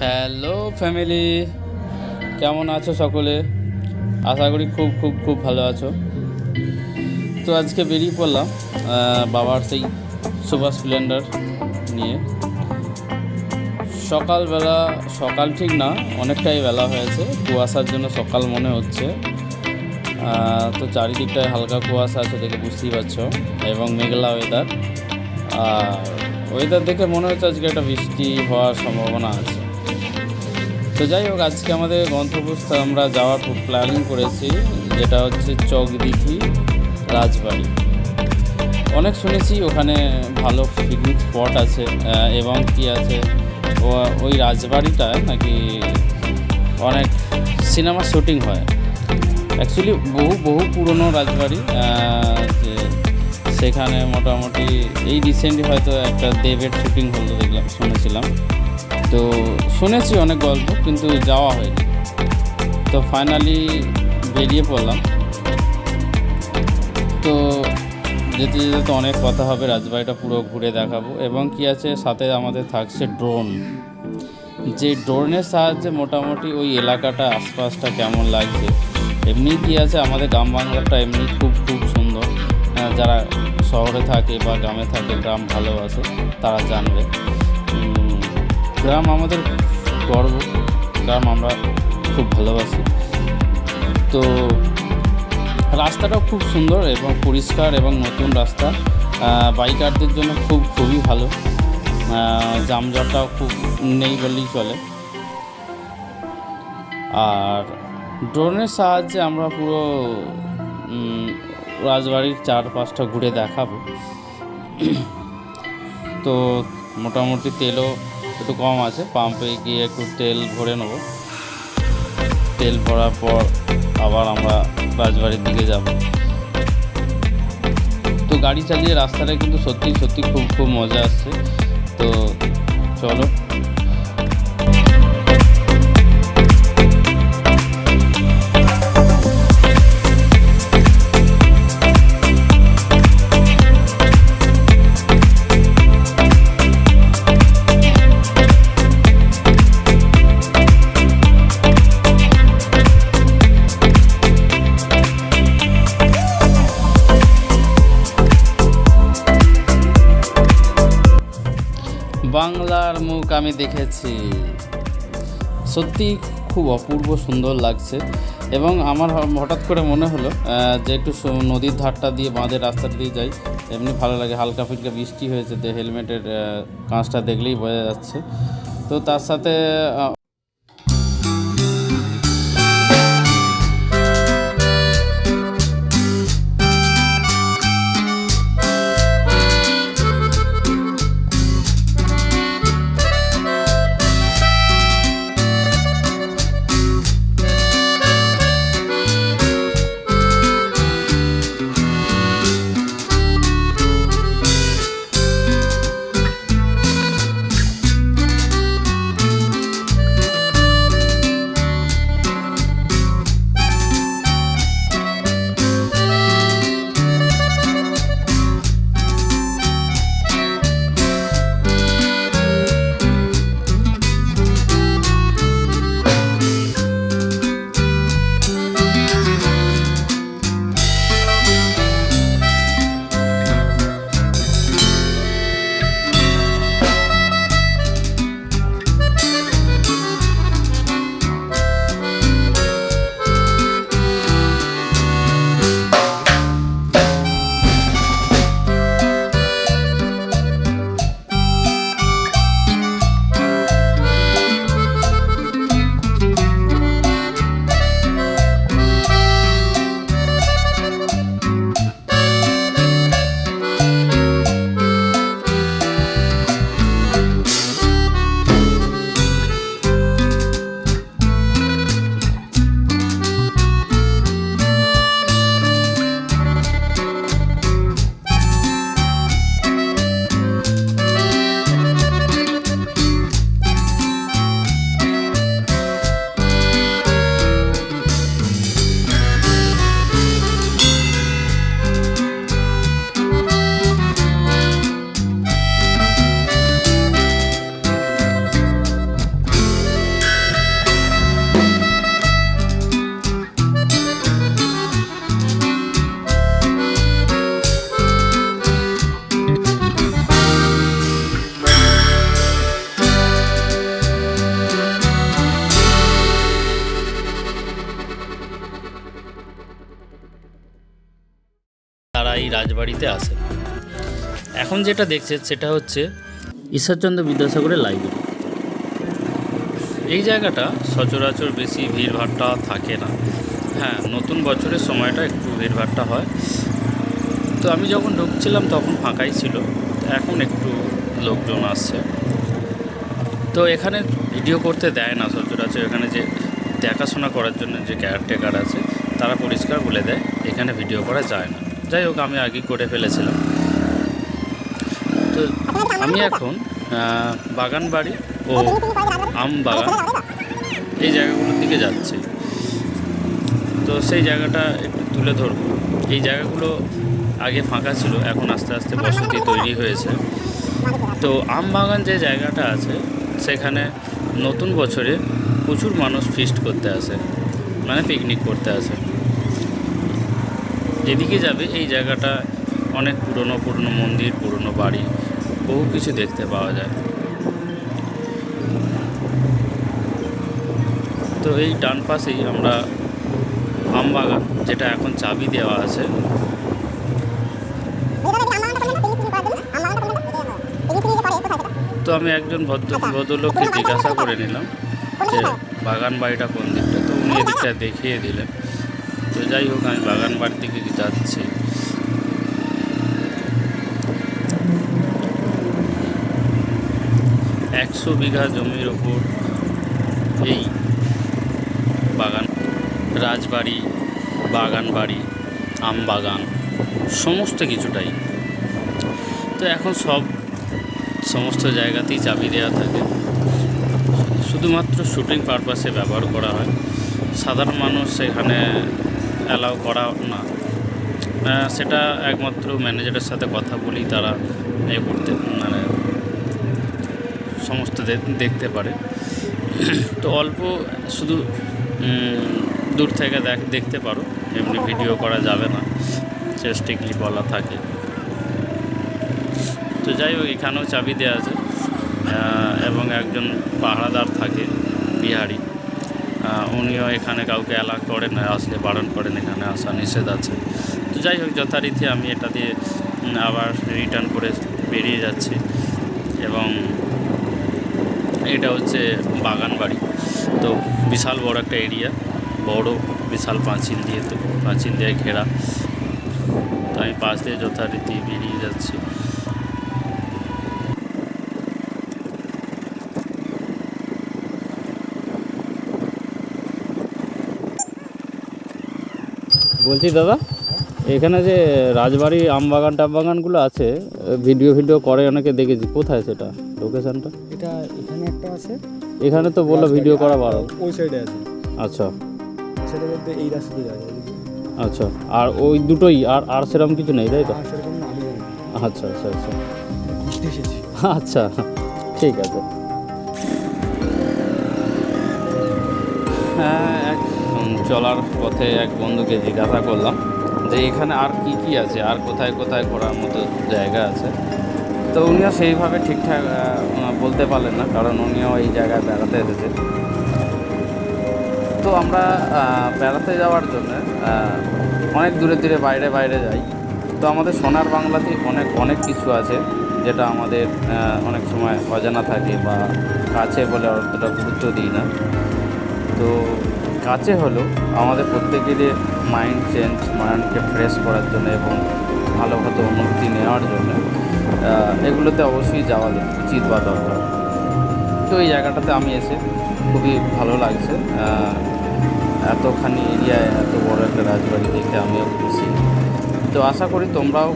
Hello family, কেমন আছো সকলে? আশা করি খুব খুব খুব ভালো আছো। তো আজকে বেরিয়ে পড়লাম বাবার সেই সুপার স্প্লেন্ডার নিয়ে। সকালবেলা, সকাল ঠিক না, অনেকটাই বেলা হয়েছে, কুয়াশার জন্য সকাল মনে হচ্ছে। তো চারিদিকটায় হালকা কুয়াশা আছে দেখে বুঝতেই পারছো, এবং মেঘলা ওয়েদার। আর ওয়েদার দেখে মনে হচ্ছে আজকে একটা বৃষ্টি হওয়ার সম্ভাবনা আছে। তো যাই হোক, আজকে আমাদের গন্তব্যস্থলে আমরা যাওয়ার প্ল্যানিং করেছি, যেটা হচ্ছে চকদিঘি রাজবাড়ি। অনেক শুনেছি ওখানে ভালো পিকনিক স্পট আছে, এবং কি আছে, ওই রাজবাড়িটায় নাকি অনেক সিনেমা শুটিং হয়। অ্যাকচুয়ালি বহু বহু পুরনো রাজবাড়ি, যে সেখানে মোটামুটি এই রিসেন্টলি হয়তো একটা দেবের শুটিং হলো শুনেছিলাম। তো শুনেছি অনেক গল্প, কিন্তু যাওয়া হয়নি। তো ফাইনালি বেরিয়ে পড়লাম। তো যেতে যেতে তো অনেক কথা হবে, রাজবাড়িটা পুরো ঘুরে দেখাবো। এবং কি আছে, সাথে আমাদের থাকছে ড্রোন। যে ড্রোনের সাহায্যে মোটামুটি ওই এলাকাটা, আশপাশটা কেমন লাগছে। এমনি কি আছে, আমাদের গ্রাম বাংলাটা এমনি খুব খুব সুন্দর। যারা শহরে থাকে বা গ্রামে থাকে, গ্রাম ভালোবাসে, তারা জানবে। গ্রাম আমাদের গর্ব, গ্রাম আমরা খুব ভালোবাসি। তো রাস্তাটাও খুব সুন্দর এবং পরিষ্কার এবং নতুন রাস্তা, বাইকারদের জন্য খুবই ভালো। যানজটটাও খুব নেই বললেই চলে। আর ড্রোনের সাহায্যে আমরা পুরো রাজবাড়ির চারপাশটা ঘুরে দেখাবো। তো মোটামুটি তেলও একটু কম আছে, পাম্পে গিয়ে একটু তেল ভরে নেব। তেল ভরার পর আবার আমরা রাজবাড়ির দিকে যাব। তো গাড়ি চালিয়ে রাস্তাটা কিন্তু সত্যি সত্যি খুব খুব মজা আসছে। তো চলো। বাংলার মুখ আমি দেখেছি, সত্যি খুব অপূর্ব সুন্দর লাগছে। এবং আমার হঠাৎ করে মনে হলো যে একটু নদীর ধারটা দিয়ে, বাঁধের রাস্তাটা দিয়ে যাই, এমনি ভালো লাগে। হালকা ফিলকা বৃষ্টি হয়েছে, হেলমেটের কাঁচটা দেখলেই বোঝা যাচ্ছে। তো তার সাথে রাজবাড়িতে আসেন। এখন যেটা দেখছেন সেটা হচ্ছে ঈশ্বরচন্দ্র বিদ্যাসাগরের লাইব্রেরি। এই জায়গাটা সচরাচর বেশি ভিড়ভাট্টা থাকে না। হ্যাঁ, নতুন বছরের সময়টা একটু ভিড়ভাট্টা হয়। তো আমি যখন ঢুকছিলাম তখন ফাঁকাই ছিল, এখন একটু লোকজন আসছে। তো এখানে ভিডিও করতে দেয় না সচরাচর। এখানে যে দেখাশোনা করার জন্য যে কেয়ারটেকার আছে তারা পরিষ্কার বলে দেয় এখানে ভিডিও করা যায় না। যাই হোক, আমি আগে করে ফেলেছিলাম। তো আমি এখন বাগানবাড়ি ও আম বাগান এই জায়গাগুলোর দিকে যাচ্ছি। তো সেই জায়গাটা একটু তুলে ধরব। এই জায়গাগুলো আগে ফাঁকা ছিল, এখন আস্তে আস্তে বসতি তৈরি হয়েছে। তো আম বাগান যে জায়গাটা আছে সেখানে নতুন বছরে প্রচুর মানুষ ফিস্ট করতে আসে, মানে পিকনিক করতে আসে। যেদিকে যাবে এই জায়গাটা অনেক পুরনো পুরনো মন্দির, পুরনো বাড়ি, বহু কিছু দেখতে পাওয়া যায়। তো এই ডান পাশেই আমরা আম বাগান, যেটা এখন চাবি দেওয়া আছে। তো আমি একজন ভদ্রলোককে জিজ্ঞাসা করে নিলাম যে বাগান বাড়িটা কোন দিকটা, তো উনি এদিকটা দেখিয়ে দিলেন। তো যাই হোক, আমি বাগান বাড়ির দিকে যাচ্ছি। 100 বিঘা জমির ওপর এই বাগান, রাজবাড়ি, বাগান বাড়ি, আম বাগান, সমস্ত কিছুটাই। তো এখন সমস্ত জায়গাতেই চাবি দেওয়া থাকে, শুধুমাত্র শুটিং পারপাসে ব্যবহার করা হয়। সাধারণ মানুষ সেখানে অ্যালাউ করা না, সেটা একমাত্র ম্যানেজারের সাথে কথা বলেই তারা করতে মানে সমস্ত দেখতে পারে। তো অল্প শুধু দূর থেকে দেখতে পারো, এমনি ভিডিও করা যাবে না, স্ট্রিক্টলি বলা থাকে। তো যাই হোক, এখানেও চাবি দেওয়া আছে এবং একজন পাহারাদার থাকে, বিহারি। উনিও এখানে কাউকে অ্যালাউ করেন না, আসলে বারণ করেন, এখানে আসা নিষেধ আছে। তো যাই হোক, যথারীতি আমি এটা দিয়ে আবার রিটার্ন করে বেরিয়ে যাচ্ছি। এবং এটা হচ্ছে বাগান বাড়ি। তো বিশাল বড় একটা এরিয়া, বড় বিশাল পাঁচিল দিয়ে ঘেরা। তো আমি পাশ দিয়ে যথারীতি বেরিয়ে যাচ্ছি। বলছি দাদা, এখানে যে রাজবাড়ি আম বাগান টাম বাগানগুলো আছে, ভিডিও করে অনেকে দেখেছি, কোথায় সেটা লোকেশনটা? এটা এখানে একটা আছে, এখানে তো বললো ভিডিও করা বারো। ওই সাইডে আছে। আচ্ছা, সেটা বলতে এই রাস্তা দিয়ে যায়। আচ্ছা, আর ওই দুটোই, আর সেরকম কিছু নেই, তাই তো? সেরকম না, আমি জানি। আচ্ছা আচ্ছা আচ্ছা ঘুরতে এসেছি। আচ্ছা, ঠিক আছে। হ্যাঁ, চলার পথে এক বন্ধুকে জিজ্ঞাসা করলাম যে এখানে আর কি আছে, আর কোথায় কোথায় ঘোরার মতো জায়গা আছে। তো উনিও সেইভাবে ঠিকঠাক বলতে পারলেন না, কারণ উনিও এই জায়গায় বেড়াতে এসেছে। তো আমরা বেড়াতে যাওয়ার জন্য অনেক দূরে বাইরে যাই। তো আমাদের সোনার বাংলাতেই অনেক কিছু আছে যেটা আমাদের অনেক সময় অজানা থাকে বা কাছে বলে অতটা গুরুত্ব দিই না। তো কাছে হলো আমাদের প্রত্যেকেরই মাইন্ডকে ফ্রেশ করার জন্য এবং ভালোভাবে অনুভূতি নেওয়ার জন্য এগুলোতে অবশ্যই যাওয়া উচিত বা দরকার। তো এই জায়গাটাতে আমি এসে খুবই ভালো লাগছে। এতখানি এরিয়ায় এত বড় একটা রাজবাড়ি দেখে আমিও খুশি। তো আশা করি তোমরাও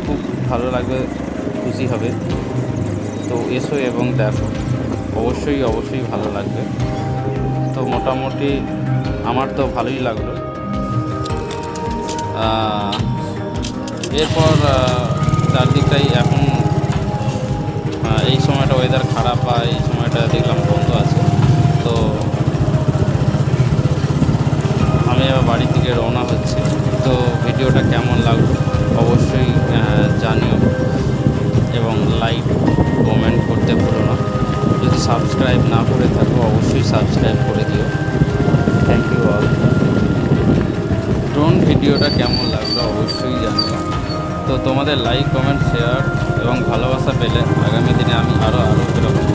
খুব ভালো লাগবে, খুশি হবে। তো এসো এবং দেখো, অবশ্যই ভালো লাগবে। তো মোটামুটি আমার তো ভালোই লাগলো। এরপর চারদিকটাই এখন এই সময়টা ওয়েদার খারাপ বা এই সময়টা দেখলাম বন্ধ আছে। তো আমি এবার বাড়ির দিকে রওনা হচ্ছি। তো ভিডিওটা কেমন লাগলো অবশ্যই জানিও এবং লাইক কমেন্ট করতে ভুলো না। যদি সাবস্ক্রাইব না করে থাকো অবশ্যই সাবস্ক্রাইব করে দিও। Thank you all. ড্রোন ভিডিওটা কেমন লাগলো অবশ্যই জানিও। তো তো তোমাদের লাইক কমেন্ট শেয়ার এবং ভালোবাসা পেলে আগামী দিনে আমি আরও এরকম